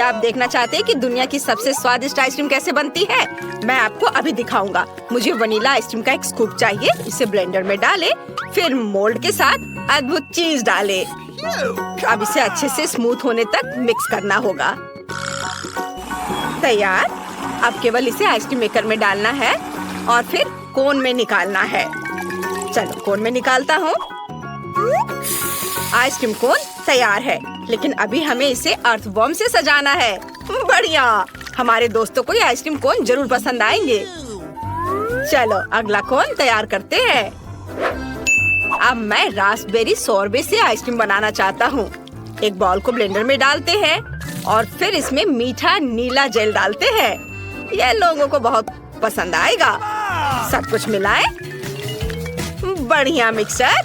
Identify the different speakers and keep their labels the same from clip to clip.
Speaker 1: क्या आप देखना चाहते हैं कि दुनिया की सबसे स्वादिष्ट आइसक्रीम कैसे बनती है? मैं आपको अभी दिखाऊंगा। मुझे वनीला आइसक्रीम का एक स्कूप चाहिए। इसे ब्लेंडर में डालें, फिर मोल्ड के साथ अद्भुत चीज डालें। अब इसे अच्छे से स्मूथ होने तक मिक्स करना होगा। तैयार। अब केवल इसे आइसक्रीम मेकर में डालना है और फिर कोन में निकालना है। चलो कोन में निकालता हूँ। आइसक्रीम कोन तैयार है, लेकिन अभी हमें इसे अर्थवॉर्म से सजाना है। बढ़िया, हमारे दोस्तों को ये आइसक्रीम कोन जरूर पसंद आएंगे। चलो अगला कोन तैयार करते हैं। अब मैं रास्पबेरी सोरबे से आइसक्रीम बनाना चाहता हूँ। एक बॉल को ब्लेंडर में डालते हैं और फिर इसमें मीठा नीला जेल डालते हैं। यह लोगों को बहुत पसंद आएगा। सब कुछ मिलाएं। बढ़िया, मिक्सचर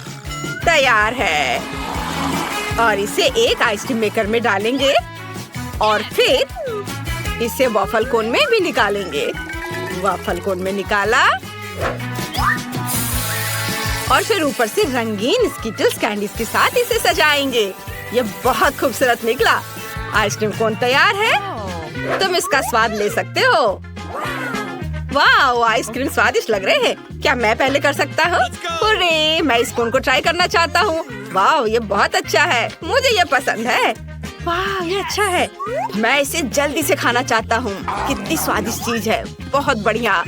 Speaker 1: तैयार है और इसे एक आइसक्रीम मेकर में डालेंगे और फिर इसे वॉफल कोन में भी निकालेंगे। वॉफल कोन में निकाला और फिर ऊपर से रंगीन स्किटल्स कैंडीज के साथ इसे सजाएंगे। ये बहुत खूबसूरत निकला। आइसक्रीम कोन तैयार है। तुम इसका स्वाद ले सकते हो। वाह, आइसक्रीम स्वादिष्ट लग रहे हैं। क्या मैं पहले कर सकता हूँ? अरे, मैं इस कोन को ट्राई करना चाहता हूँ। वाह, ये बहुत अच्छा है। मुझे ये पसंद है। वाह, ये अच्छा है। मैं इसे जल्दी से खाना चाहता हूँ। कितनी स्वादिष्ट चीज है। बहुत बढ़िया।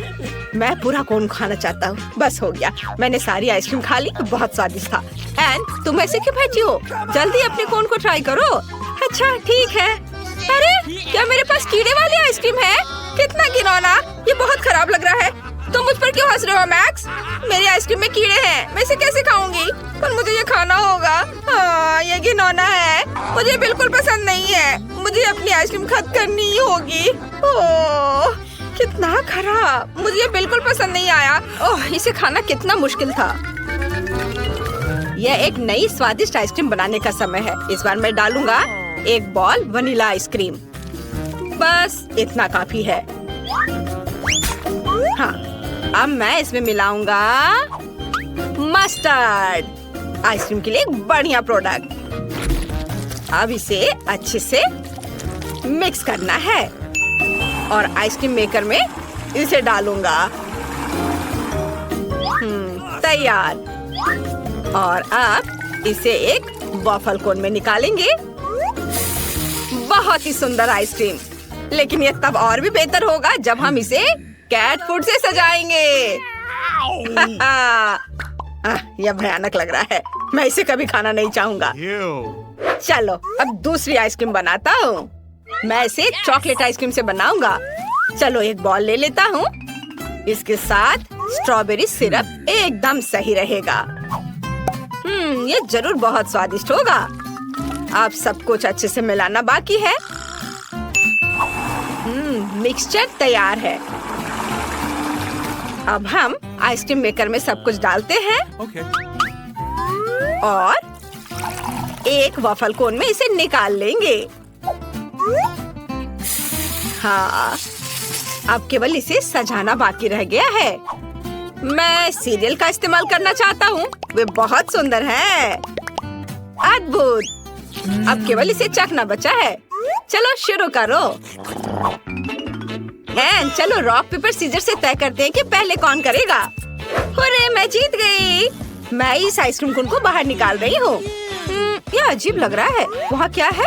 Speaker 1: मैं पूरा कोन खाना चाहता हूँ। बस हो गया, मैंने सारी आइसक्रीम खा ली। बहुत स्वादिष्ट था। एंड तुम ऐसे क्यों बैठी हो? जल्दी अपने कोन को ट्राई करो। अच्छा ठीक है। अरे, क्या मेरे पास कीड़े वाली आइसक्रीम है? कितना घिनौना। ये बहुत खराब लग रहा है। तुम मुझ पर क्यों हंस रहे हो मैक्स? मेरी आइसक्रीम में कीड़े हैं। मैं इसे कैसे खाऊंगी? पर मुझे ये खाना होगा। हाँ, ये घिनौना है। मुझे बिल्कुल पसंद नहीं है। मुझे अपनी आइसक्रीम खत्म करनी ही होगी। ओह, कितना खराब। मुझे ये बिल्कुल पसंद नहीं आया। ओह, इसे खाना कितना मुश्किल था। यह एक नई स्वादिष्ट आइसक्रीम बनाने का समय है। इस बार मैं डालूंगा एक बॉल वनीला आइसक्रीम। बस इतना काफी है। हाँ, अब मैं इसमें मिलाऊंगा मस्टर्ड। आइसक्रीम के लिए एक बढ़िया प्रोडक्ट। अब इसे अच्छे से मिक्स करना है और आइसक्रीम मेकर में इसे डालूंगा। तैयार। और अब इसे एक वॉफल कोन में निकालेंगे। बहुत ही सुंदर आइसक्रीम। लेकिन ये तब और भी बेहतर होगा जब हम इसे कैट फूड से सजाएंगे। यह भयानक लग रहा है। मैं इसे कभी खाना नहीं चाहूंगा। चलो अब दूसरी आइसक्रीम बनाता हूँ। मैं इसे चॉकलेट आइसक्रीम से बनाऊंगा। चलो एक बॉल ले लेता हूँ। इसके साथ स्ट्रॉबेरी सिरप एकदम सही रहेगा। ये जरूर बहुत स्वादिष्ट होगा। अब सब कुछ अच्छे से मिलाना बाकी है। मिक्सचर तैयार है। अब हम आइसक्रीम मेकर में सब कुछ डालते हैं और एक वॉफल कोन में इसे निकाल लेंगे। हाँ, अब केवल इसे सजाना बाकी रह गया है। मैं सीरियल का इस्तेमाल करना चाहता हूँ। वे बहुत सुंदर हैं। अद्भुत। अब केवल इसे चखना बचा है। चलो शुरू करो। चलो रॉक पेपर सीजर से तय करते हैं कि पहले कौन करेगा। अरे, मैं जीत गई। मैं इस आइसक्रीम कोन को बाहर निकाल रही हूँ। यह अजीब लग रहा है। वहाँ क्या है?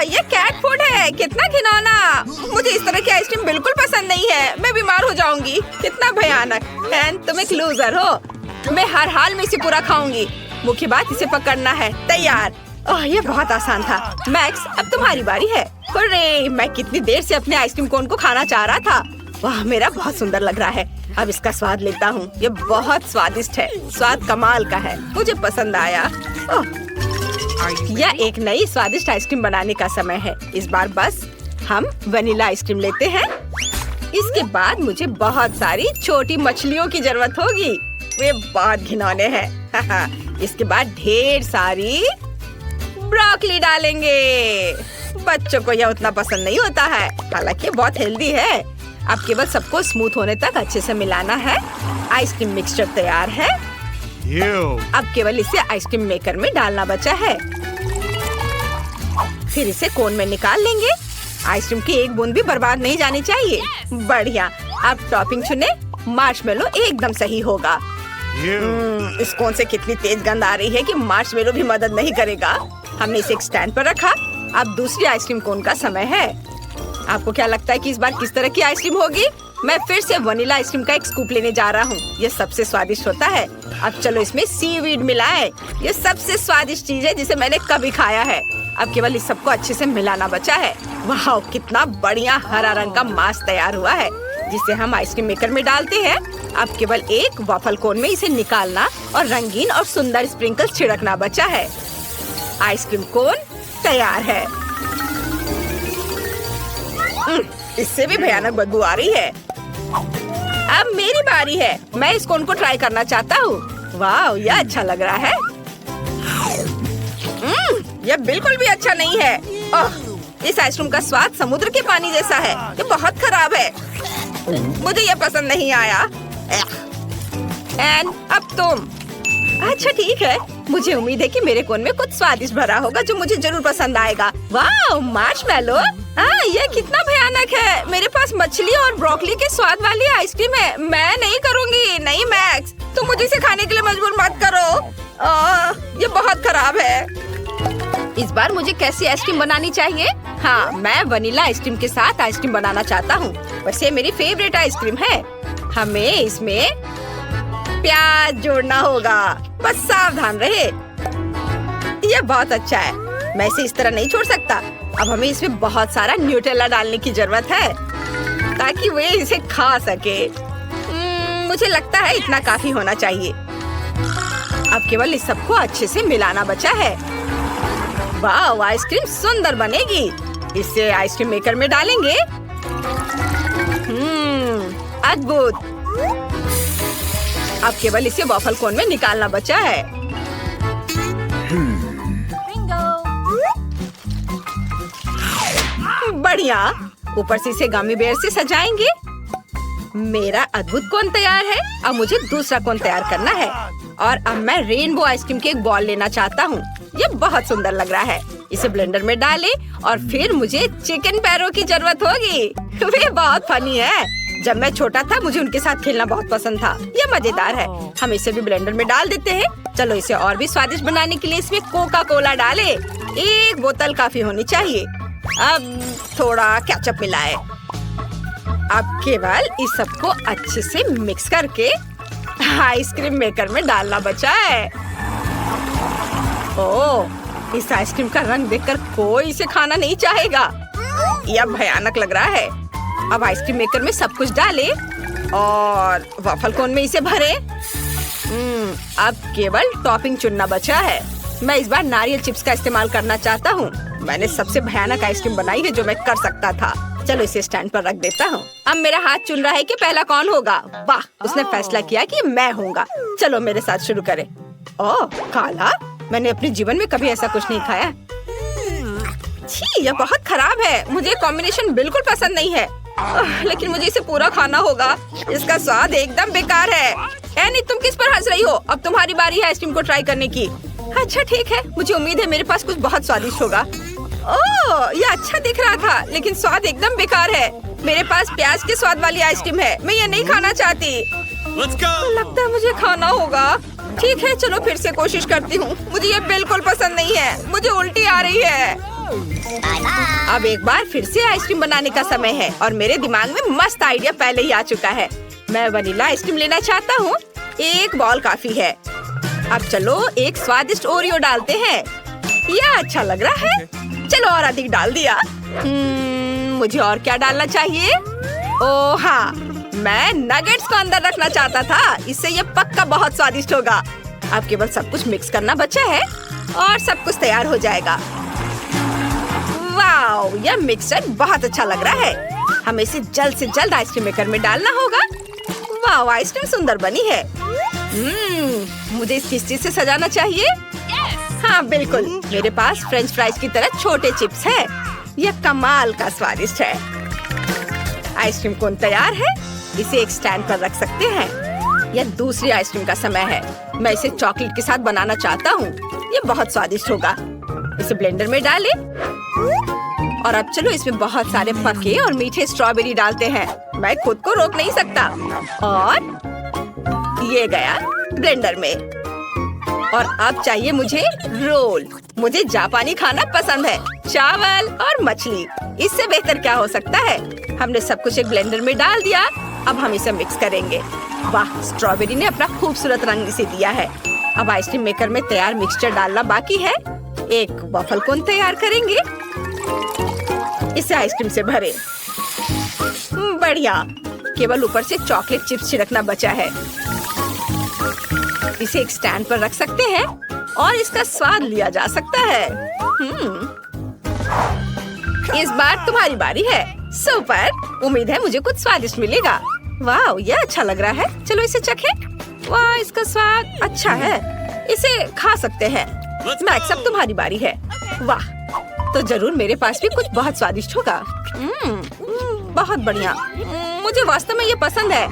Speaker 1: ये कैट फूड है। कितना घिनौना। मुझे इस तरह की आइसक्रीम बिल्कुल पसंद नहीं है। मैं बीमार हो जाऊंगी। कितना भयानक। एंड तुम एक लूजर हो। मैं हर हाल में इसे पूरा खाऊंगी। मुख्य बात इसे पकड़ना है। तैयार। ओह, ये बहुत आसान था। मैक्स, अब तुम्हारी बारी है। अरे, मैं कितनी देर से अपने आइसक्रीम कोन को खाना चाह रहा था। वाह, मेरा बहुत सुंदर लग रहा है। अब इसका स्वाद लेता हूँ। ये बहुत स्वादिष्ट है। स्वाद कमाल का है। मुझे पसंद आया। यह एक नई स्वादिष्ट आइसक्रीम बनाने का समय है। इस बार बस हम वनीला आइसक्रीम लेते हैं। इसके बाद मुझे बहुत सारी छोटी मछलियों की जरूरत होगी। वे बहुत घिनौने हैं। इसके बाद ढेर सारी ब्रोकली डालेंगे। बच्चों को यह उतना पसंद नहीं होता है, हालांकि बहुत हेल्दी है। अब केवल सबको स्मूथ होने तक अच्छे से मिलाना है। आइसक्रीम मिक्सचर तैयार है। अब केवल इसे आइसक्रीम मेकर में डालना बचा है। फिर इसे कोन में निकाल लेंगे। आइसक्रीम की एक बूंद भी बर्बाद नहीं जानी चाहिए। बढ़िया। अब टॉपिंग चुने। मार्शमेलो एकदम सही होगा। इस कोन से कितनी तेज गंध आ रही है कि मार्शमेलो भी मदद नहीं करेगा। हमने इसे एक स्टैंड पर रखा। अब दूसरी आइसक्रीम कोन का समय है। आपको क्या लगता है कि इस बार किस तरह की आइसक्रीम होगी? मैं फिर से वनीला आइसक्रीम का एक स्कूप लेने जा रहा हूँ। ये सबसे स्वादिष्ट होता है। अब चलो इसमें सीवीड मिलाएं। ये सबसे स्वादिष्ट चीज है जिसे मैंने कभी खाया है। अब केवल इस सबको अच्छे से मिलाना बचा है। वाह, कितना बढ़िया हरा रंग का मास तैयार हुआ है, जिसे हम आइसक्रीम मेकर में डालते हैं। अब केवल एक वॉफल कोन में इसे निकालना और रंगीन और सुंदर स्प्रिंकल्स छिड़कना बचा है। आइसक्रीम कोन तैयार है। इससे भी भयानक बदबू आ रही है। अब मेरी बारी है। मैं इस कोन को ट्राई करना चाहता हूँ। वाह, यह अच्छा लग रहा है। यह बिल्कुल भी अच्छा नहीं है। इस आइसक्रीम का स्वाद समुद्र के पानी जैसा है। ये बहुत खराब है। मुझे यह पसंद नहीं आया। एन, अब तुम। अच्छा ठीक है। मुझे उम्मीद है कि मेरे कोन में कुछ स्वादिष्ट भरा होगा जो मुझे जरूर पसंद आएगा। वाह, मार्शमेलो। ये कितना भयानक है। मेरे पास मछली और ब्रोकली के स्वाद वाली आइसक्रीम है। मैं नहीं करूँगी। नहीं मैक्स, तुम मुझे इसे खाने के लिए मजबूर मत करो। ये बहुत खराब है। इस बार मुझे कैसी आइसक्रीम बनानी चाहिए? हाँ, मैं वनीला आइसक्रीम के साथ आइसक्रीम बनाना चाहता हूँ। वैसे मेरी फेवरेट आइसक्रीम है। हमें इसमें प्याज जोड़ना होगा। बस सावधान रहे। यह बहुत अच्छा है। मैं इसे इस तरह नहीं छोड़ सकता। अब हमें इसमें बहुत सारा न्यूटेला डालने की जरूरत है ताकि वे इसे खा सके। मुझे लगता है इतना काफी होना चाहिए। अब केवल इस सबको अच्छे से मिलाना बचा है। वाह, आइसक्रीम सुंदर बनेगी। इसे आइसक्रीम मेकर में डालेंगे। अद्भुत। अब केवल इसे वॉफल कोन में निकालना बचा है। बढ़िया। ऊपर से इसे गमी बेयर से सजाएंगे। मेरा अद्भुत कोन तैयार है। अब मुझे दूसरा कोन तैयार करना है और अब मैं रेनबो आइसक्रीम के एक बॉल लेना चाहता हूँ। ये बहुत सुंदर लग रहा है। इसे ब्लेंडर में डालें और फिर मुझे चिकन पैरों की जरूरत होगी। वे बहुत फनी है। जब मैं छोटा था मुझे उनके साथ खेलना बहुत पसंद था। ये मजेदार है। हम इसे भी ब्लेंडर में डाल देते हैं। चलो इसे और भी स्वादिष्ट बनाने के लिए इसमें कोका कोला डालें। एक बोतल काफी होनी चाहिए। अब थोड़ा केचप मिलाएं। अब केवल इस सबको अच्छे से मिक्स करके आइसक्रीम मेकर में डालना बचा है। ओह, इस आइसक्रीम का रंग देखकर कोई इसे खाना नहीं चाहेगा। यह भयानक लग रहा है। अब आइसक्रीम मेकर में सब कुछ डालें और वॉफल कोन में इसे भरें। अब केवल टॉपिंग चुनना बचा है। मैं इस बार नारियल चिप्स का इस्तेमाल करना चाहता हूँ। मैंने सबसे भयानक आइसक्रीम बनाई है जो मैं कर सकता था। चलो इसे स्टैंड पर रख देता हूँ। अब मेरा हाथ चुन रहा है कि पहला कौन होगा। वाह, उसने फैसला किया कि मैं होऊंगा। चलो मेरे साथ शुरू करें। ओह, काला। मैंने अपने जीवन में कभी ऐसा कुछ नहीं खाया। छी, यह बहुत खराब है। मुझे कॉम्बिनेशन बिल्कुल पसंद नहीं है। लेकिन मुझे इसे पूरा खाना होगा। इसका स्वाद एकदम बेकार है। एनी, तुम किस पर हंस रही हो? अब तुम्हारी बारी है आइसक्रीम को ट्राई करने की। अच्छा ठीक है। मुझे उम्मीद है मेरे पास कुछ बहुत स्वादिष्ट होगा। ओह, यह अच्छा दिख रहा था लेकिन स्वाद एकदम बेकार है। मेरे पास प्याज के स्वाद वाली आइसक्रीम है। मैं ये नहीं खाना चाहती। लगता है मुझे खाना होगा। ठीक है, चलो फिर से कोशिश करती हूँ। मुझे ये बिल्कुल पसंद नहीं है। मुझे उल्टी आ रही है। अब एक बार फिर से आइसक्रीम बनाने का समय है और मेरे दिमाग में मस्त आइडिया पहले ही आ चुका है। मैं वनीला आइसक्रीम लेना चाहता हूँ। एक बॉल काफी है। अब चलो एक स्वादिष्ट ओरियो डालते हैं। यह अच्छा लग रहा है। चलो और अधिक डाल दिया। मुझे और क्या डालना चाहिए? ओह हाँ, मैं नगेट्स को अंदर रखना चाहता था। इससे ये पक्का बहुत स्वादिष्ट होगा। अब केवल सब कुछ मिक्स करना बचा है और सब कुछ तैयार हो जाएगा। वाह, यह मिक्सचर बहुत अच्छा लग रहा है। हमें इसे जल्द से जल्द आइसक्रीम मेकर में डालना होगा। वाह, आइसक्रीम सुंदर बनी है। मुझे इस किस चीज से सजाना चाहिए? हाँ बिल्कुल, मेरे पास फ्रेंच फ्राइज की तरह छोटे चिप्स हैं। यह कमाल का स्वादिष्ट है। आइसक्रीम कोन तैयार है। इसे एक स्टैंड पर रख सकते हैं। यह दूसरी आइसक्रीम का समय है। मैं इसे चॉकलेट के साथ बनाना चाहता हूँ। यह बहुत स्वादिष्ट होगा। इसे ब्लेंडर में डालें और अब चलो इसमें बहुत सारे पके और मीठे स्ट्रॉबेरी डालते हैं। मैं खुद को रोक नहीं सकता। और ये गया ब्लेंडर में। और अब चाहिए मुझे रोल। मुझे जापानी खाना पसंद है, चावल और मछली। इससे बेहतर क्या हो सकता है। हमने सब कुछ एक ब्लेंडर में डाल दिया। अब हम इसे मिक्स करेंगे। वाह, स्ट्रॉबेरी ने अपना खूबसूरत रंग इसे दिया है। अब आइसक्रीम मेकर में तैयार मिक्सचर डालना बाकी है। एक वफल कोन तैयार करेंगे। इसे आइसक्रीम से भरे। बढ़िया, केवल ऊपर से चॉकलेट चिप्स छिड़कना बचा है। इसे एक स्टैंड पर रख सकते हैं और इसका स्वाद लिया जा सकता है। इस बार तुम्हारी बारी है। सुपर, उम्मीद है मुझे कुछ स्वादिष्ट मिलेगा। वाह, यह अच्छा लग रहा है। चलो इसे चखें। वाह, इसका स्वाद अच्छा है। इसे खा सकते हैं। मैक्स, अब तुम्हारी बारी है। वाह, तो जरूर मेरे पास भी कुछ बहुत स्वादिष्ट होगा। बहुत बढ़िया, मुझे वास्तव में ये पसंद है।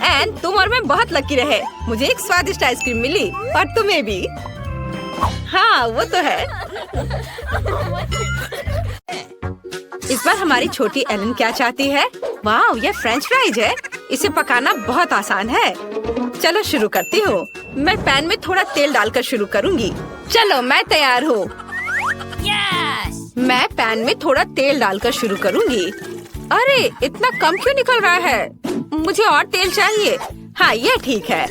Speaker 1: एंड तुम और मैं बहुत लकी रहे। मुझे एक स्वादिष्ट आइसक्रीम मिली और तुम्हें भी। हाँ, वो तो है। इस बार हमारी छोटी एलन क्या चाहती है? वाह, ये फ्रेंच फ्राइज है। इसे पकाना बहुत आसान है। चलो शुरू करती हूँ। मैं पैन में थोड़ा तेल डालकर शुरू करूँगी। चलो, मैं तैयार हूँ। मैं पैन में थोड़ा तेल डालकर शुरू करूँगी। अरे, इतना कम क्यों निकल रहा है? मुझे और तेल चाहिए। हाँ, ये ठीक है।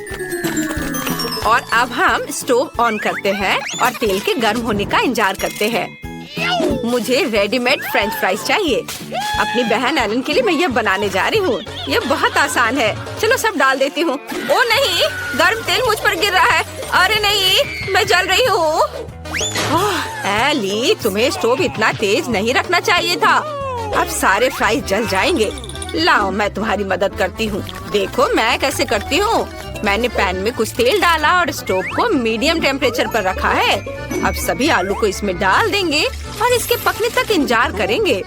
Speaker 1: और अब हम स्टोव ऑन करते हैं और तेल के गर्म होने का इंतजार करते हैं। मुझे रेडीमेड फ्रेंच फ्राइज चाहिए। अपनी बहन एलन के लिए मैं ये बनाने जा रही हूँ। ये बहुत आसान है। चलो सब डाल देती हूँ। ओ नहीं, गर्म तेल मुझ पर गिर रहा है। अरे नहीं, मैं जल रही हूँ। एली, तुम्हें स्टोव इतना तेज नहीं रखना चाहिए था। अब सारे फ्राइज जल जाएंगे। लाओ, मैं तुम्हारी मदद करती हूँ। देखो मैं कैसे करती हूँ। मैंने पैन में कुछ तेल डाला और स्टोव को मीडियम टेम्परेचर पर रखा है। अब सभी आलू को इसमें डाल देंगे और इसके पकने तक इंतजार करेंगे।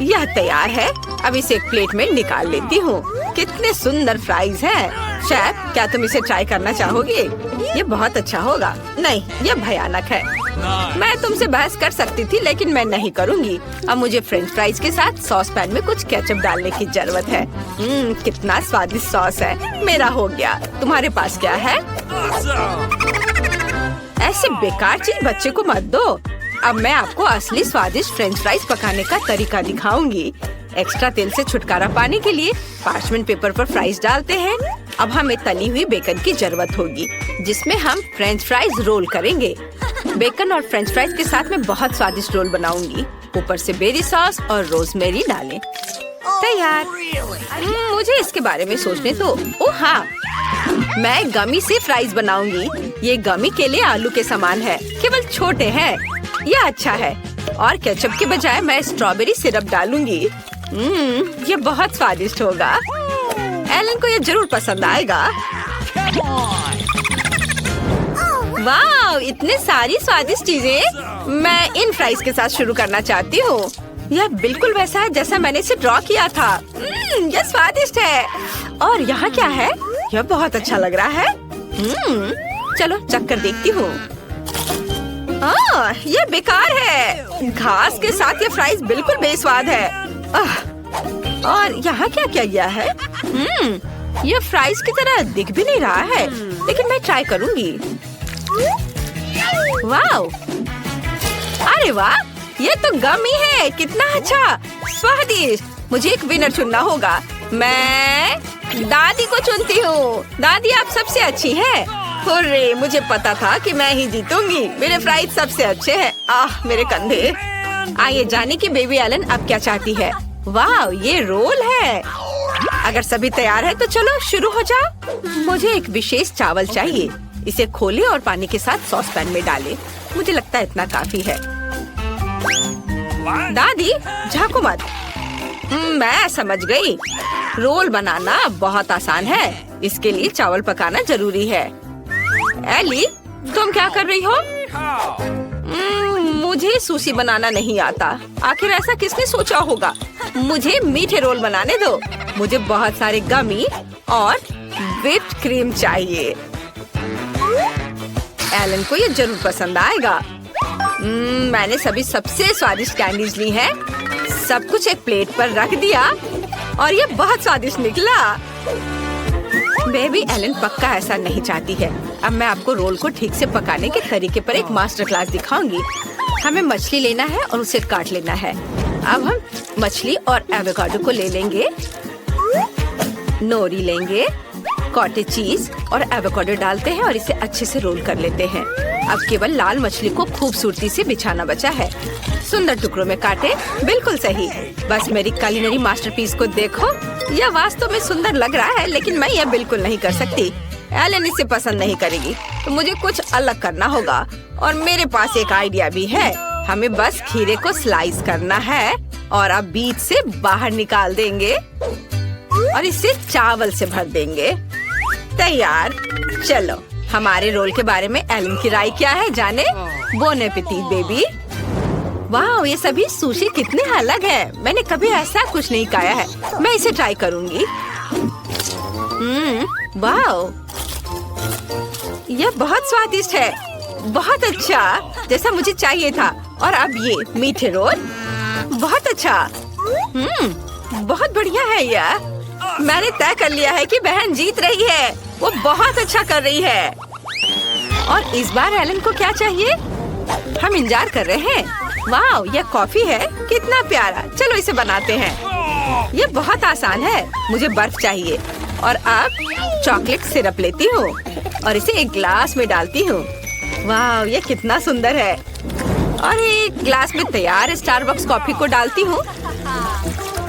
Speaker 1: यह तैयार है। अब इसे एक प्लेट में निकाल लेती हूँ। कितने सुंदर फ्राइज हैं। शेफ, क्या तुम इसे ट्राई करना चाहोगे? ये बहुत अच्छा होगा। नहीं, ये भयानक है। मैं तुमसे बहस कर सकती थी, लेकिन मैं नहीं करूँगी। अब मुझे फ्रेंच फ्राइज के साथ सॉस पैन में कुछ केचप डालने की जरूरत है। कितना स्वादिष्ट सॉस है। मेरा हो गया। तुम्हारे पास क्या है? ऐसे बेकार चीज बच्चे को मत दो। अब मैं आपको असली स्वादिष्ट फ्रेंच फ्राइज पकाने का तरीका दिखाऊंगी। एक्स्ट्रा तेल से छुटकारा पाने के लिए पार्चमेंट पेपर पर फ्राइज डालते हैं। अब हमें तली हुई बेकन की जरूरत होगी, जिसमें हम फ्रेंच फ्राइज रोल करेंगे। बेकन और फ्रेंच फ्राइज के साथ मैं बहुत स्वादिष्ट रोल बनाऊंगी। ऊपर से बेरी सॉस और रोजमेरी डालें। तैयार। मुझे इसके बारे में सोचने दो। ओह हाँ, मैं गमी से फ्राइज बनाऊंगी। ये गमी के लिए आलू के समान है, केवल छोटे हैं। यह अच्छा है। और केचप के बजाय मैं स्ट्रॉबेरी सिरप डालूंगी। ये बहुत स्वादिष्ट होगा। एलन को ये जरूर पसंद आएगा। वाह, इतने सारी स्वादिष्ट चीजें। मैं इन फ्राइज के साथ शुरू करना चाहती हूँ। यह बिल्कुल वैसा है जैसा मैंने इसे ड्रॉ किया था। यह स्वादिष्ट है। और यहाँ क्या है? यह बहुत अच्छा लग रहा है। चलो चख कर देखती हूँ। यह बेकार है। घास के साथ ये फ्राइज बिल्कुल बेस्वाद है। और यहाँ क्या क्या गया है? यह फ्राइज की तरह दिख भी नहीं रहा है, लेकिन मैं ट्राई करूँगी। वाह! अरे वाह! ये तो गमी है। कितना अच्छा, स्वादिष्ट। मुझे एक विनर चुनना होगा। मैं दादी को चुनती हूँ। दादी, आप सबसे अच्छी हैं। हुर्रे, मुझे पता था कि मैं ही जीतूंगी। मेरे फ्राइज सबसे अच्छे हैं। मेरे कंधे। आइए जाने की बेबी एलन अब क्या चाहती है। वाह, ये रोल है। अगर सभी तैयार है तो चलो शुरू हो जाओ। मुझे एक विशेष चावल चाहिए। इसे खोले और पानी के साथ सॉस पैन में डालें। मुझे लगता है इतना काफी है। दादी, झांको मत। मैं समझ गई। रोल बनाना बहुत आसान है। इसके लिए चावल पकाना जरूरी है। एली, तुम क्या कर रही हो? मुझे सुशी बनाना नहीं आता। आखिर ऐसा किसने सोचा होगा? मुझे मीठे रोल बनाने दो। मुझे बहुत सारे गमी और व्हिप्ड क्रीम चाहिए। एलन को ये जरूर पसंद आएगा। मैंने सभी सबसे स्वादिष्ट कैंडीज ली हैं। सब कुछ एक प्लेट पर रख दिया और ये बहुत स्वादिष्ट निकला। बेबी एलन पक्का ऐसा नहीं चाहती है। अब मैं आपको रोल को ठीक से पकाने के तरीके पर एक मास्टर क्लास दिखाऊंगी। हमें मछली लेना है और उसे काट लेना है। अब हम मछली और एवोकाडो को ले लेंगे, नोरी लेंगे, कॉटेज चीज और एवोकाडो डालते हैं और इसे अच्छे से रोल कर लेते हैं। अब केवल लाल मछली को खूबसूरती से बिछाना बचा है। सुंदर टुकड़ों में काटे, बिल्कुल सही। बस मेरी कुलिनरी मास्टरपीस को देखो। यह वास्तव में सुंदर लग रहा है, लेकिन मैं यह बिल्कुल नहीं कर सकती। एलन इसे पसंद नहीं करेगी, तो मुझे कुछ अलग करना होगा। और मेरे पास एक आइडिया भी है। हमें बस खीरे को स्लाइस करना है और अब बीच से बाहर निकाल देंगे और इसे चावल से भर देंगे। तैयार। चलो, हमारे रोल के बारे में एलन की राय क्या है जाने। Bone appétit baby. वाह, ये सभी सुशी कितने अलग है। मैंने कभी ऐसा कुछ नहीं खाया है। मैं इसे ट्राई करूंगी। वाह, यह बहुत स्वादिष्ट है। बहुत अच्छा, जैसा मुझे चाहिए था। और अब ये मीठे रोल, बहुत अच्छा। बहुत बढ़िया है यह। मैंने तय कर लिया है कि बहन जीत रही है। वो बहुत अच्छा कर रही है। और इस बार एलन को क्या चाहिए? हम इंतजार कर रहे हैं। वाह, यह कॉफी है। कितना प्यारा। चलो इसे बनाते हैं। यह बहुत आसान है। मुझे बर्फ चाहिए और अब चॉकलेट सिरप लेती हूँ और इसे एक ग्लास में डालती हूँ। वाह, यह कितना सुंदर है। और एक ग्लास में तैयार स्टारबक्स कॉफी को डालती हूँ।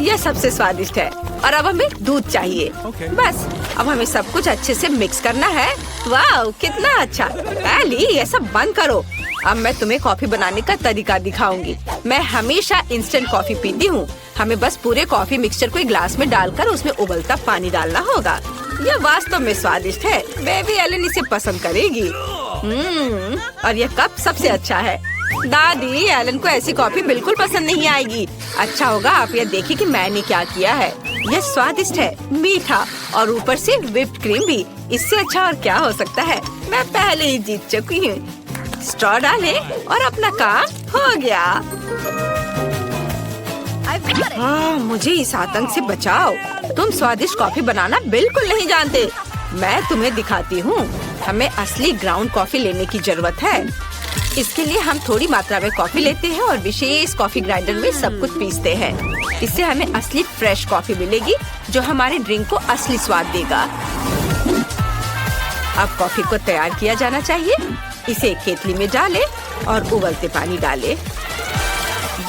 Speaker 1: यह सबसे स्वादिष्ट है। और अब हमें दूध चाहिए। बस अब हमें सब कुछ अच्छे से मिक्स करना है। वाह, कितना अच्छा। एली, ये सब बंद करो। अब मैं तुम्हें कॉफी बनाने का तरीका दिखाऊंगी। मैं हमेशा इंस्टेंट कॉफी पीती हूँ। हमें बस पूरे कॉफी मिक्सचर को एक ग्लास में डालकर उसमें उबलता पानी डालना होगा। यह वास्तव में स्वादिष्ट है। बेबी एलन इसे पसंद करेगी। और यह कप सबसे अच्छा है। दादी, एलन को ऐसी कॉफी बिल्कुल पसंद नहीं आएगी। अच्छा होगा आप यह देखिए कि मैंने क्या किया है। यह स्वादिष्ट है, मीठा और ऊपर से व्हिप्ड क्रीम भी। इससे अच्छा और क्या हो सकता है। मैं पहले ही जीत चुकी हूँ। स्ट्रॉ डालें और अपना काम हो गया। हाँ, मुझे इस आतंक से बचाओ। तुम स्वादिष्ट कॉफी बनाना बिल्कुल नहीं जानते। मैं तुम्हें दिखाती हूँ। हमें असली ग्राउंड कॉफी लेने की जरूरत है। इसके लिए हम थोड़ी मात्रा में कॉफी लेते हैं और विशेष कॉफी ग्राइंडर में सब कुछ पीसते हैं। इससे हमें असली फ्रेश कॉफी मिलेगी जो हमारे ड्रिंक को असली स्वाद देगा। अब कॉफी को तैयार किया जाना चाहिए। इसे एक केतली में डालें और उबलते पानी डालें।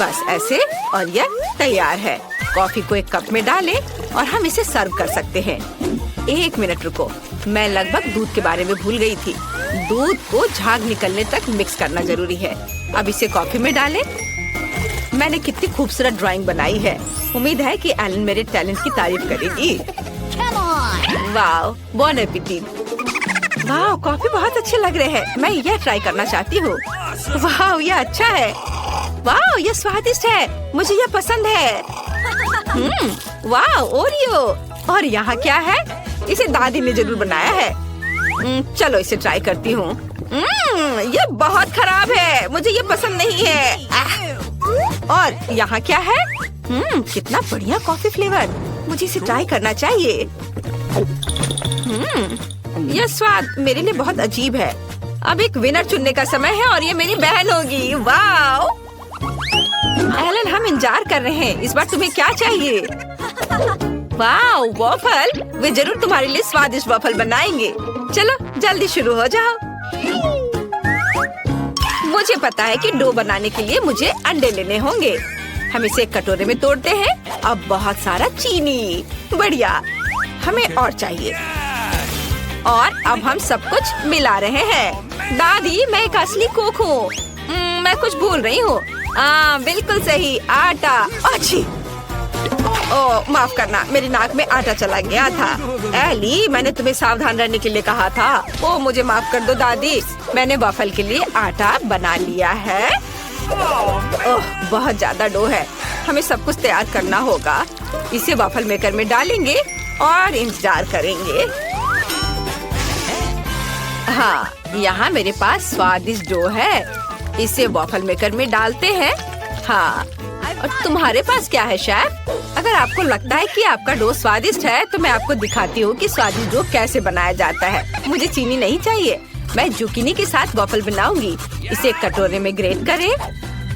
Speaker 1: बस ऐसे, और यह तैयार है। कॉफी को एक कप में डालें और हम इसे सर्व कर सकते हैं। 1 मिनट रुको, मैं लगभग दूध के बारे में भूल गई थी। दूध को झाग निकलने तक मिक्स करना जरूरी है। अब इसे कॉफी में डालें। मैंने कितनी खूबसूरत ड्राइंग बनाई है। उम्मीद है कि एलन मेरे टैलेंट की तारीफ करेगी। वाह, बोन एपेटिट। वाह, कॉफी बहुत अच्छे लग रहे हैं। मैं यह ट्राई करना चाहती हूँ। वाह, यह अच्छा है। वाह, यह स्वादिष्ट है। मुझे यह पसंद है। वाह, ओरियो। और यहाँ क्या है? इसे दादी ने जरूर बनाया है। चलो इसे ट्राई करती हूँ। यह बहुत खराब है। मुझे यह पसंद नहीं है। और यहाँ क्या है? कितना बढ़िया कॉफी फ्लेवर। मुझे इसे ट्राई करना चाहिए। यह स्वाद मेरे लिए बहुत अजीब है। अब एक विनर चुनने का समय है और ये मेरी बहन होगी। वाह एलन, हम इंतजार कर रहे हैं। इस बार तुम्हें क्या चाहिए? वाह, वॉफल। वे जरूर तुम्हारे लिए स्वादिष्ट वॉफल बनाएंगे। चलो जल्दी शुरू हो जाओ। मुझे पता है कि डो बनाने के लिए मुझे अंडे लेने होंगे। हम इसे एक कटोरे में तोड़ते हैं। अब बहुत सारा चीनी। बढ़िया, हमें और चाहिए। और अब हम सब कुछ मिला रहे हैं। दादी, मैं एक असली कुक हूँ। मैं कुछ भूल रही हूँ। बिल्कुल सही, आटा। अच्छी। ओह, माफ करना, मेरी नाक में आटा चला गया था। एली, मैंने तुम्हें सावधान रहने के लिए कहा था। ओह, मुझे माफ कर दो दादी। मैंने वॉफल के लिए आटा बना लिया है। ओह, बहुत ज्यादा डो है। हमें सब कुछ तैयार करना होगा। इसे वॉफल मेकर में डालेंगे और इंतजार करेंगे। हाँ, यहाँ मेरे पास स्वादिष्ट डो है। इसे वॉफल मेकर में डालते हैं। हाँ, और तुम्हारे पास क्या है शेफ? अगर आपको लगता है कि आपका डो स्वादिष्ट है तो मैं आपको दिखाती हूँ कि स्वादिष्ट डो कैसे बनाया जाता है। मुझे चीनी नहीं चाहिए। मैं जुकीनी के साथ वॉफल बनाऊंगी। इसे एक कटोरे में ग्रेट करें,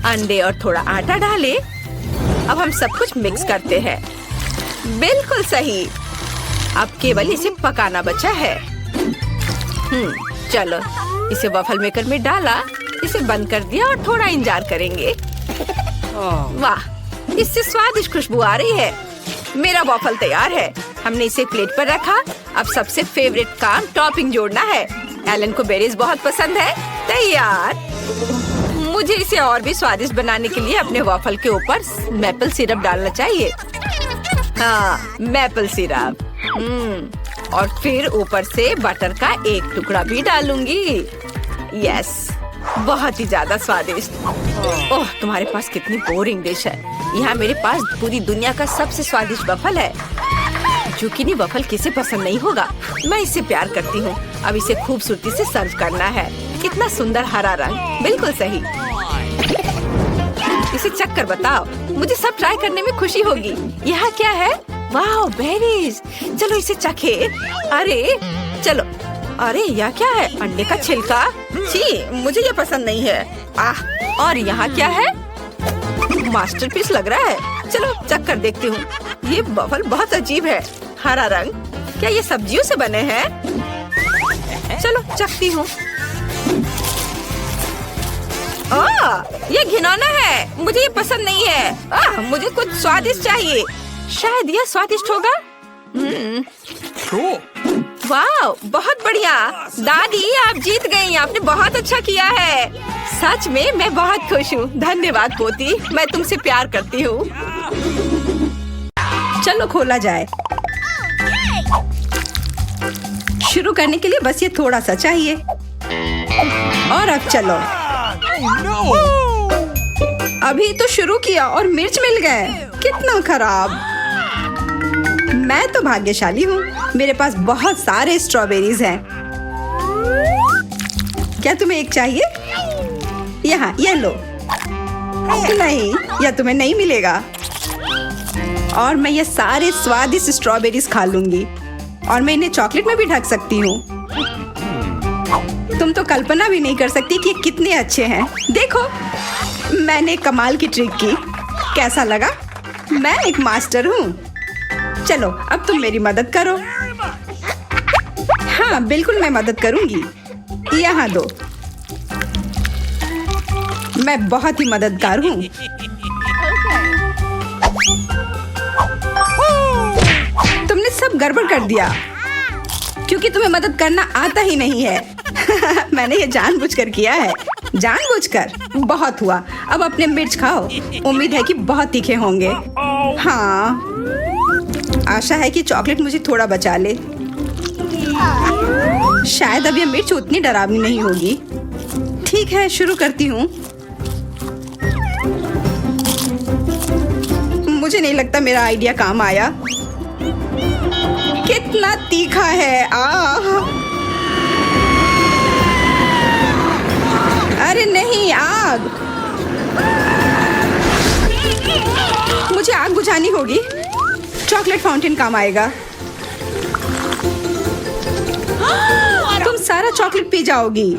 Speaker 1: अंडे और थोड़ा आटा डालें। अब हम सब कुछ मिक्स करते हैं। बिल्कुल सही। अब केवल इसे पकाना बचा है। चलो, इसे वॉफल मेकर में डाला, इसे बंद कर दिया और थोड़ा इंतजार करेंगे। वाह, इससे स्वादिष्ट खुशबू आ रही है। मेरा वॉफल तैयार है। हमने इसे प्लेट पर रखा। अब सबसे फेवरेट काम टॉपिंग जोड़ना है। एलन को बेरीज बहुत पसंद है। तैयार। मुझे इसे और भी स्वादिष्ट बनाने के लिए अपने वॉफल के ऊपर मैपल सिरप डालना चाहिए। हाँ, मैपल सिरप। और फिर ऊपर से बटर का एक टुकड़ा भी डालूंगी। यस, बहुत ही ज्यादा स्वादिष्ट। ओह, तुम्हारे पास कितनी बोरिंग डिश है। यहाँ मेरे पास पूरी दुनिया का सबसे स्वादिष्ट वफल है। जुकीनी वफल किसे पसंद नहीं होगा। मैं इससे प्यार करती हूँ। अब इसे खूबसूरती से सर्व करना है। कितना सुंदर हरा रंग। बिल्कुल सही। इसे चख कर बताओ। मुझे सब ट्राई करने में खुशी होगी। यहाँ क्या है? वाह, बेरीज। चलो इसे चखे। अरे चलो। अरे यह क्या है? अंडे का छिलका। छी, मुझे ये पसंद नहीं है। आह, और यहाँ क्या है? मास्टरपीस लग रहा है। चलो चख कर देखती हूँ। ये वफल बहुत अजीब है। हरा रंग। क्या ये सब्जियों से बने हैं? चलो चखती हूँ। ये घिनौना है। मुझे ये पसंद नहीं है। मुझे कुछ स्वादिष्ट चाहिए। शायद यह स्वादिष्ट होगा। वाह, बहुत बढ़िया। दादी, आप जीत गई। आपने बहुत अच्छा किया है। सच में मैं बहुत खुश हूँ। धन्यवाद पोती। मैं तुमसे प्यार करती हूँ। चलो खोला जाए। शुरू करने के लिए बस ये थोड़ा सा चाहिए। और अब चलो। अभी तो शुरू किया और मिर्च मिल गए। कितना खराब। मैं तो भाग्यशाली हूँ। मेरे पास बहुत सारे स्ट्रॉबेरीज हैं। क्या तुम्हें एक चाहिए? यहाँ, ये लो। नहीं, यह तुम्हें नहीं मिलेगा। और मैं ये सारे स्वादिष्ट स्ट्रॉबेरीज खा लूंगी। और मैं इन्हें चॉकलेट में भी ढक सकती हूँ। तुम तो कल्पना भी नहीं कर सकती कि ये कितने अच्छे हैं। देखो, मैंने कमाल की ट्रिक की। कैसा लगा? मैं एक मास्टर हूँ। चलो, अब तुम मेरी मदद करो। हाँ, बिल्कुल मैं मदद करूंगी। यहाँ दो। मैं बहुत ही मददगार हूँ। तुमने सब गड़बड़ कर दिया क्योंकि तुम्हें मदद करना आता ही नहीं है। मैंने ये जानबूझकर किया है। जानबूझकर। बहुत हुआ। अब अपने मिर्च खाओ। उम्मीद है कि बहुत तीखे होंगे। हाँ, आशा है कि चॉकलेट मुझे थोड़ा बचा ले। शायद अब ये मिर्च उतनी डरावनी नहीं होगी। ठीक है, शुरू करती हूँ। मुझे नहीं लगता मेरा आइडिया काम आया। कितना तीखा है। अरे नहीं, आग। मुझे आग बुझानी होगी। चॉकलेट फाउंटेन काम आएगा। तुम सारा चॉकलेट पी जाओगी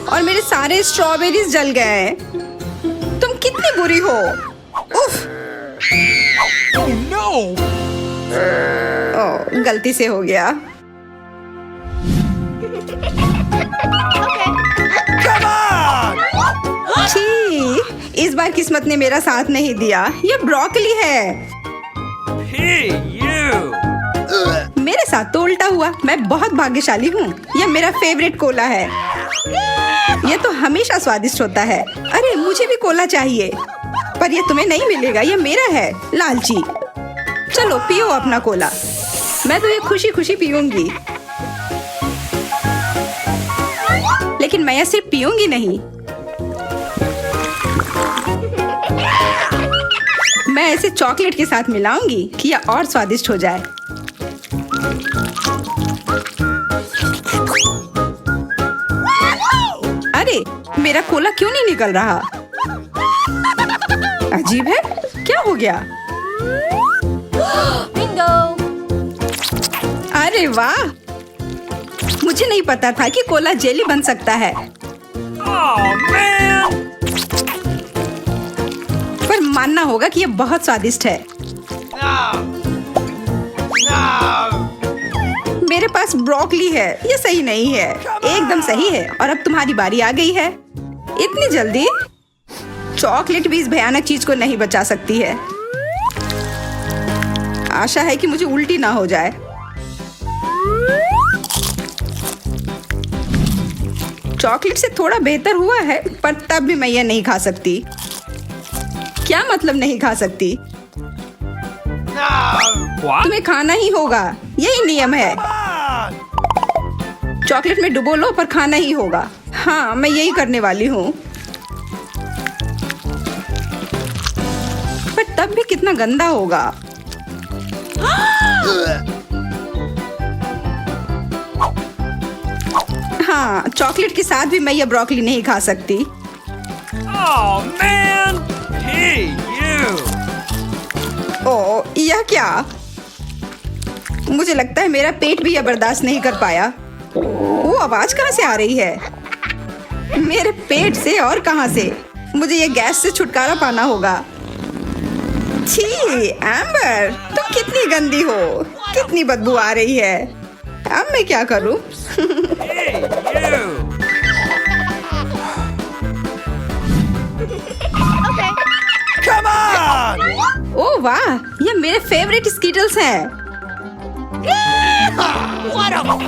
Speaker 1: और मेरे सारे स्ट्रॉबेरीज जल गए। तुम कितनी बुरी हो। उफ। ओह, गलती से हो गया। छी, इस बार किस्मत ने मेरा साथ नहीं दिया। ये ब्रोकली है। मेरे साथ तो उल्टा हुआ। मैं बहुत भाग्यशाली हूँ। यह मेरा फेवरेट कोला है। यह तो हमेशा स्वादिष्ट होता है। अरे, मुझे भी कोला चाहिए, पर यह तुम्हें नहीं मिलेगा। यह मेरा है, लालची। चलो पियो अपना कोला। मैं तो ये खुशी खुशी पीऊंगी। लेकिन मैं यह सिर्फ पीऊंगी नहीं, मैं इसे चॉकलेट के साथ मिलाऊंगी कि यह और स्वादिष्ट हो जाए। अरे,
Speaker 2: मेरा कोला क्यों नहीं निकल रहा? अजीब है, क्या हो गया?
Speaker 1: बिंगो।
Speaker 2: अरे वाह, मुझे नहीं पता था कि कोला जेली बन सकता है। पर मानना होगा कि यह बहुत स्वादिष्ट है। मेरे पास ब्रोकली है, ये सही नहीं है। एकदम सही है। और अब तुम्हारी बारी आ गई है। इतनी जल्दी? चॉकलेट भी इस भयानक चीज को नहीं बचा सकती है। आशा है कि मुझे उल्टी ना हो जाए। चॉकलेट से थोड़ा बेहतर हुआ है, पर तब भी मैं यह नहीं खा सकती। क्या मतलब नहीं खा सकती? तुम्हें खाना ही होगा, यही नियम है। चॉकलेट में डुबो लो, पर खाना ही होगा। हाँ, मैं यही करने वाली हूँ। पर तब भी कितना गंदा होगा। हाँ, चॉकलेट के साथ भी मैं ये ब्रोकली नहीं खा सकती।
Speaker 3: Oh man! Hey, you!
Speaker 2: ओ, यह क्या? मुझे लगता है मेरा पेट भी यह बर्दाश्त नहीं कर पाया। वो आवाज कहाँ से आ रही है? मेरे पेट से और कहाँ से? मुझे ये गैस से छुटकारा पाना होगा। छी, एम्बर, तुम कितनी गंदी हो। कितनी बदबू आ रही है। अब मैं क्या करूं?
Speaker 3: Hey, you! Come on!
Speaker 2: ओह वाह, ये मेरे फेवरेट स्कीटल्स हैं।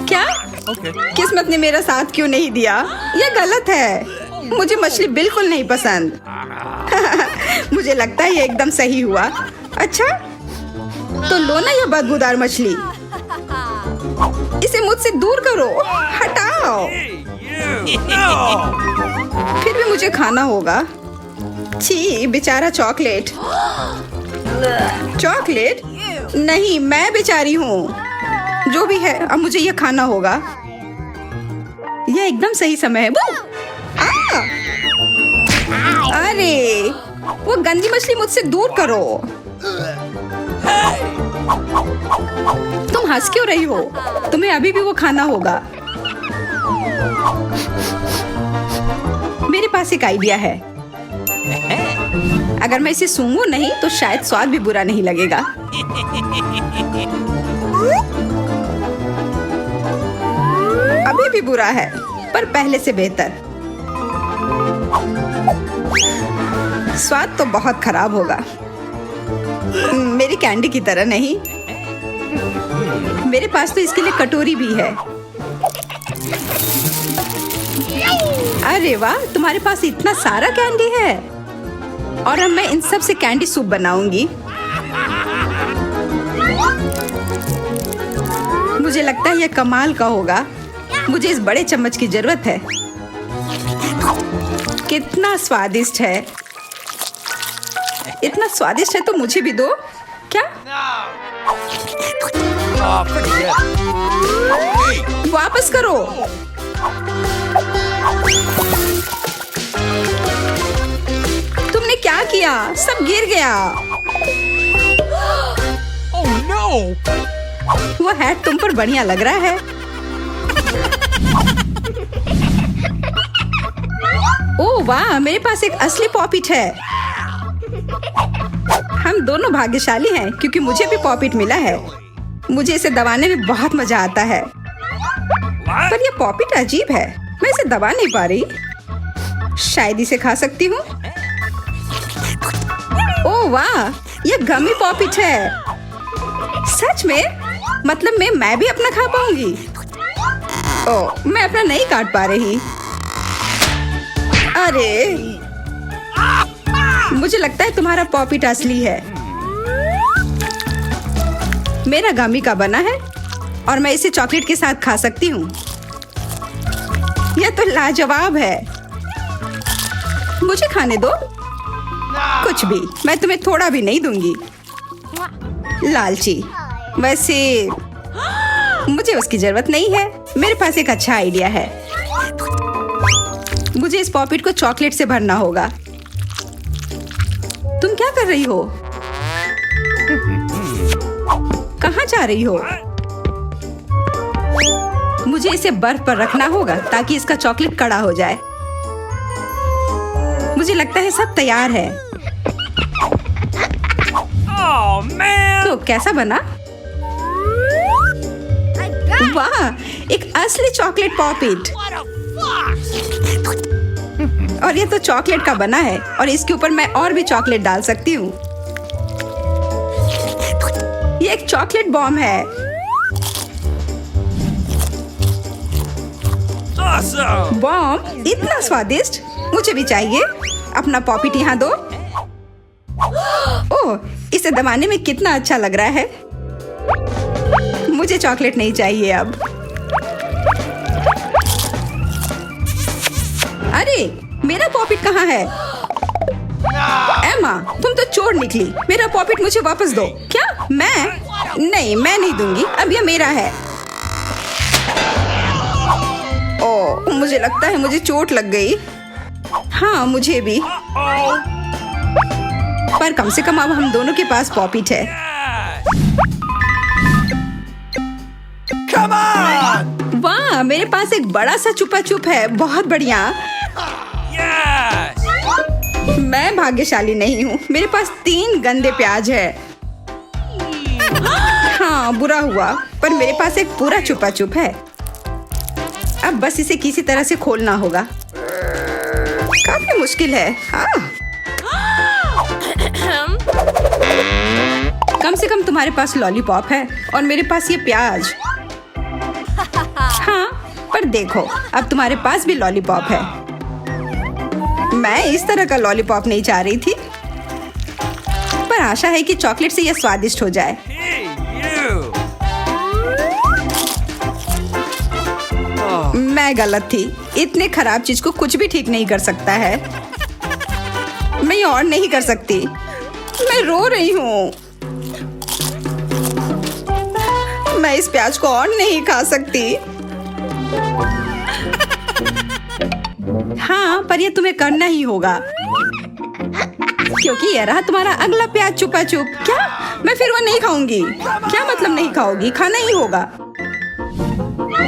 Speaker 2: क्या?
Speaker 3: Okay.
Speaker 2: किस्मत ने मेरा साथ क्यों नहीं दिया? यह गलत है। मुझे मछली बिल्कुल नहीं पसंद। मुझे लगता है ये एकदम सही हुआ। अच्छा, तो लो ना यह बदबूदार मछली। इसे मुझसे दूर करो, हटाओ।
Speaker 3: Hey, you! No!
Speaker 2: फिर भी मुझे खाना होगा। छी, बेचारा चॉकलेट। चॉकलेट? नहीं, मैं बेचारी हूँ। जो भी है, अब मुझे यह खाना होगा। यह एकदम सही समय है। आ! अरे, वो गंदी मछली मुझसे दूर करो। तुम हंस क्यों रही हो? तुम्हें अभी भी वो खाना होगा। मेरे पास एक आइडिया है। अगर मैं इसे सूंघूं नहीं तो शायद स्वाद भी बुरा नहीं लगेगा। अभी भी बुरा है, पर पहले से बेहतर। स्वाद तो बहुत खराब होगा। मेरी कैंडी की तरह नहीं। मेरे पास तो इसके लिए कटोरी भी है। अरे वाह, तुम्हारे पास इतना सारा कैंडी है। और अब मैं इन सब से कैंडी सूप बनाऊंगी। मुझे लगता है यह कमाल का होगा। मुझे इस बड़े चम्मच की जरूरत है। कितना स्वादिष्ट है। इतना स्वादिष्ट है तो मुझे भी दो। क्या?
Speaker 3: Oh, forget it.
Speaker 2: वापस करो। तुमने क्या किया? सब गिर गया।
Speaker 3: Oh no!
Speaker 2: वो हैट तुम पर बढ़िया लग रहा है। ओह वाह, मेरे पास एक असली पॉपिट है। हम दोनों भाग्यशाली हैं क्योंकि मुझे भी पॉपिट मिला है। मुझे इसे दबाने में बहुत मजा आता है।
Speaker 3: What?
Speaker 2: पर यह पॉपिट अजीब है। मैं इसे दबा नहीं पा रही। शायद इसे खा सकती हूँ। ओह वाह, यह गमी पॉपिट है। सच में? मतलब मैं भी अपना खा पाऊंगी? ओह, मैं अपना नहीं काट पा रही। अरे, मुझे लगता है तुम्हारा पॉपिट असली है। मेरा गमी का बना है और मैं इसे चॉकलेट के साथ खा सकती हूँ। यह तो लाजवाब है। मुझे खाने दो। कुछ भी, मैं तुम्हें थोड़ा भी नहीं दूंगी। लालची। वैसे मुझे उसकी जरूरत नहीं है। मेरे पास एक अच्छा आइडिया है। मुझे इस पॉपिट को चॉकलेट से भरना होगा। तुम क्या कर रही हो? कहाँ जा रही हो? मुझे इसे बर्फ पर रखना होगा ताकि इसका चॉकलेट कड़ा हो जाए। मुझे लगता है सब तैयार है।
Speaker 3: Oh, man!
Speaker 2: तो कैसा बना? वाह, एक असली चॉकलेट पॉपिट। और ये तो चॉकलेट का बना है और इसके ऊपर मैं और भी चॉकलेट डाल सकती हूँ। ये एक चॉकलेट बॉम्ब है।
Speaker 3: Awesome!
Speaker 2: बॉम्ब इतना स्वादिष्ट, मुझे भी चाहिए। अपना पॉपिट यहाँ दो। ओह, इसे दबाने में कितना अच्छा लग रहा है। मुझे चॉकलेट नहीं चाहिए अब। अरे, मेरा पॉपिट कहाँ है? एमा, तुम तो चोर निकली। मेरा पॉपिट मुझे वापस दो। क्या? मैं नहीं दूंगी। अब यह मेरा है। ओह, मुझे लगता है मुझे चोट लग गई। हाँ, मुझे भी।
Speaker 3: Oh,
Speaker 2: पर कम से कम अब हम दोनों के पास पॉपिट है।
Speaker 3: come on!
Speaker 2: वाह, मेरे पास एक बड़ा सा छुपा छुप है। बहुत बढ़िया।
Speaker 3: Yes!
Speaker 2: मैं भाग्यशाली नहीं हूँ। मेरे पास 3 गंदे प्याज है। हाँ, बुरा हुआ, पर मेरे पास एक पूरा छुपा छुप है। अब बस इसे किसी तरह से खोलना होगा। काफी मुश्किल है। हाँ। कम से कम तुम्हारे पास लॉलीपॉप है और मेरे पास ये प्याज। हाँ, पर देखो, अब तुम्हारे पास भी लॉलीपॉप है। मैं इस तरह का लॉलीपॉप नहीं चाह रही थी, पर आशा है कि चॉकलेट से यह स्वादिष्ट हो जाए।
Speaker 3: Hey, you!
Speaker 2: मैं गलत थी। इतने खराब चीज को कुछ भी ठीक नहीं कर सकता है। मैं ये और नहीं कर सकती। मैं रो रही हूँ। मैं इस प्याज को और नहीं खा सकती। हाँ, पर ये तुम्हें करना ही होगा, क्योंकि ये रहा तुम्हारा अगला प्याज छुपा छुप। क्या? मैं फिर वो नहीं खाऊंगी। क्या मतलब नहीं खाओगी? खाना ही होगा।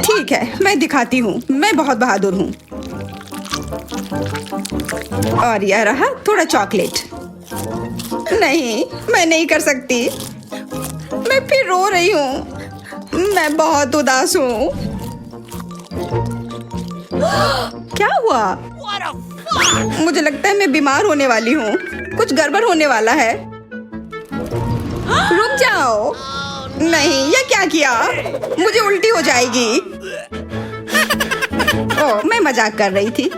Speaker 2: ठीक है, मैं दिखाती हूँ। मैं बहुत बहादुर हूँ। और यह रहा थोड़ा चॉकलेट। नहीं, मैं नहीं कर सकती। मैं फिर रो रही हूँ। मैं बहुत उदास हूँ। क्या हुआ? मुझे लगता है मैं बीमार होने वाली हूँ। कुछ गड़बड़ होने वाला है। रुक जाओ। नहीं, ये क्या किया? मुझे उल्टी हो जाएगी। ओह, मैं मजाक कर रही थी।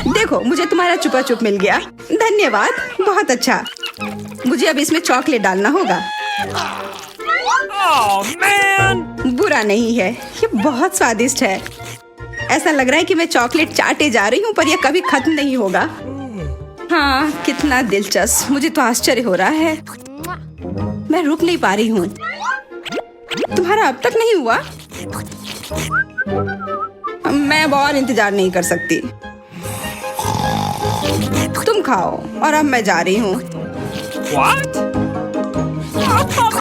Speaker 2: देखो, मुझे तुम्हारा छुपा छुप मिल गया। धन्यवाद, बहुत अच्छा। मुझे अब इसमें चॉकलेट डालना होगा।
Speaker 3: Oh, man!
Speaker 2: बुरा नहीं है, ये बहुत स्वादिष्ट है। ऐसा लग रहा है कि मैं चॉकलेट चाटे जा रही हूँ, पर यह कभी खत्म नहीं होगा। हाँ, कितना दिलचस्प। मुझे तो आश्चर्य हो रहा है। मैं रुक नहीं पा रही हूँ। तुम्हारा अब तक नहीं हुआ? मैं अब और इंतजार नहीं कर सकती। तुम खाओ और अब मैं जा रही हूँ।
Speaker 3: What?